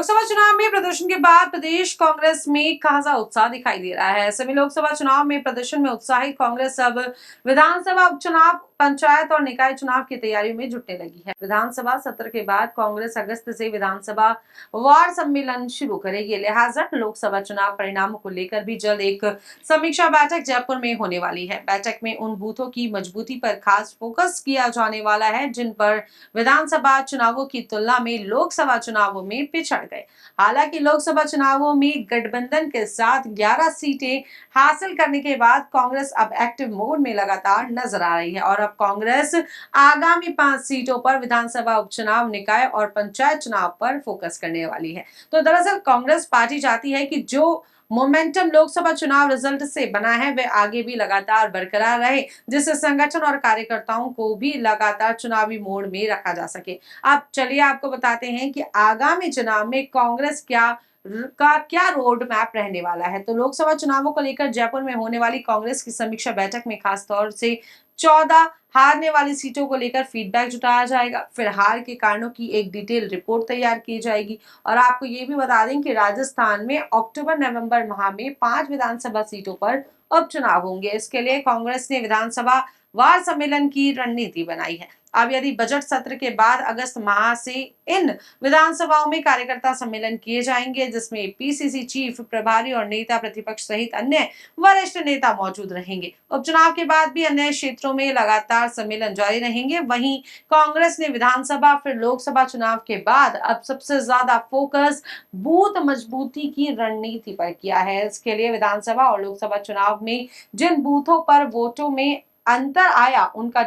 लोकसभा चुनाव में प्रदर्शन के बाद प्रदेश कांग्रेस में खासा उत्साह दिखाई दे रहा है। ऐसे में लोकसभा चुनाव में प्रदर्शन में उत्साहित कांग्रेस अब विधानसभा उपचुनाव, पंचायत और निकाय चुनाव की तैयारियों में जुटने लगी है। विधानसभा सत्र के बाद कांग्रेस अगस्त से विधानसभा वार सम्मेलन शुरू करेगी। लिहाजा लोकसभा चुनाव परिणामों को लेकर भी जल्द एक समीक्षा बैठक जयपुर में होने वाली है। बैठक में उन बूथों की मजबूती पर खास फोकस किया जाने वाला है जिन पर विधानसभा चुनावों की तुलना में लोकसभा चुनावों में पिछड़ गए। हालांकि लोकसभा चुनावों में गठबंधन के साथ 11 सीटें हासिल करने के बाद कांग्रेस अब एक्टिव मोड में लगातार नजर आ रही है और अब कांग्रेस आगामी 5 सीटों पर विधानसभा उपचुनाव, निकाय और पंचायत चुनाव पर फोकस करने वाली है। तो दरअसल कांग्रेस पार्टी चाहती है कि जो मोमेंटम लोकसभा चुनाव रिजल्ट से बना है वह आगे भी लगातार बरकरार रहे, जिससे संगठन और कार्यकर्ताओं को भी लगातार चुनावी मोड में रखा जा सके। अब चलिए आपको बताते हैं कि आगामी चुनाव में कांग्रेस क्या रोड मैप रहने वाला है। तो लोकसभा चुनावों को लेकर जयपुर में होने वाली कांग्रेस की समीक्षा बैठक में खास तौर से 14 हारने वाली सीटों को लेकर फीडबैक जुटाया जाएगा। फिर हार के कारणों की एक डिटेल रिपोर्ट तैयार की जाएगी और आपको ये भी बता दें कि राजस्थान में अक्टूबर-नवंबर माह में 5 विधानसभा सीटों पर उपचुनाव होंगे। इसके लिए कांग्रेस ने विधानसभा वार सम्मेलन की रणनीति बनाई है। अब यदि बजट सत्र के बाद अगस्त माह से इन विधानसभाओं में कार्यकर्ता सम्मेलन किए जाएंगे, जिसमें पीसीसी चीफ, प्रभारी और नेता प्रतिपक्ष सहित अन्य वरिष्ठ नेता मौजूद रहेंगे। उपचुनाव के बाद भी अन्य क्षेत्रों में लगातार सम्मेलन जारी रहेंगे। वहीं कांग्रेस ने विधानसभा फिर लोकसभा चुनाव के बाद अब सबसे ज्यादा फोकस बूथ मजबूती की रणनीति पर किया है। इसके लिए विधानसभा और लोकसभा चुनाव में जिन बूथों पर वोटों में अंतर आया उनका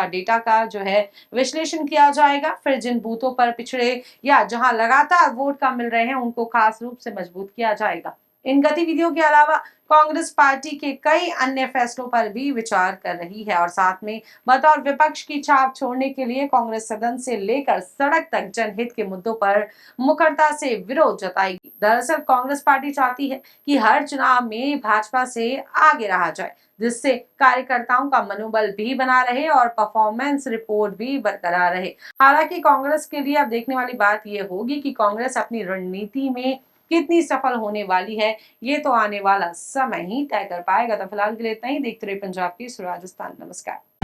डेटा का जो है विश्लेषण किया जाएगा। फिर जिन बूथों पर पिछड़े या जहां लगातार वोट कम मिल रहे हैं उनको खास रूप से मजबूत किया जाएगा। इन गतिविधियों के अलावा कांग्रेस पार्टी के कई अन्य फैसलों पर भी विचार कर रही है और साथ में बतौर विपक्ष की छाप छोड़ने के लिए कांग्रेस सदन से लेकर सड़क तक जनहित के मुद्दों पर मुखरता से विरोध जताएगी। दरअसल कांग्रेस पार्टी चाहती है कि हर चुनाव में भाजपा से आगे रहा जाए, जिससे कार्यकर्ताओं का मनोबल भी बना रहे और परफॉर्मेंस रिपोर्ट भी बरकरार रहे। हालांकि कांग्रेस के लिए अब देखने वाली बात यह होगी कि कांग्रेस अपनी रणनीति में कितनी सफल होने वाली है, ये तो आने वाला समय ही तय कर पाएगा। तो फिलहाल के लिए इतना ही। देखते रहिए पंजाब केसरी राजस्थान। नमस्कार।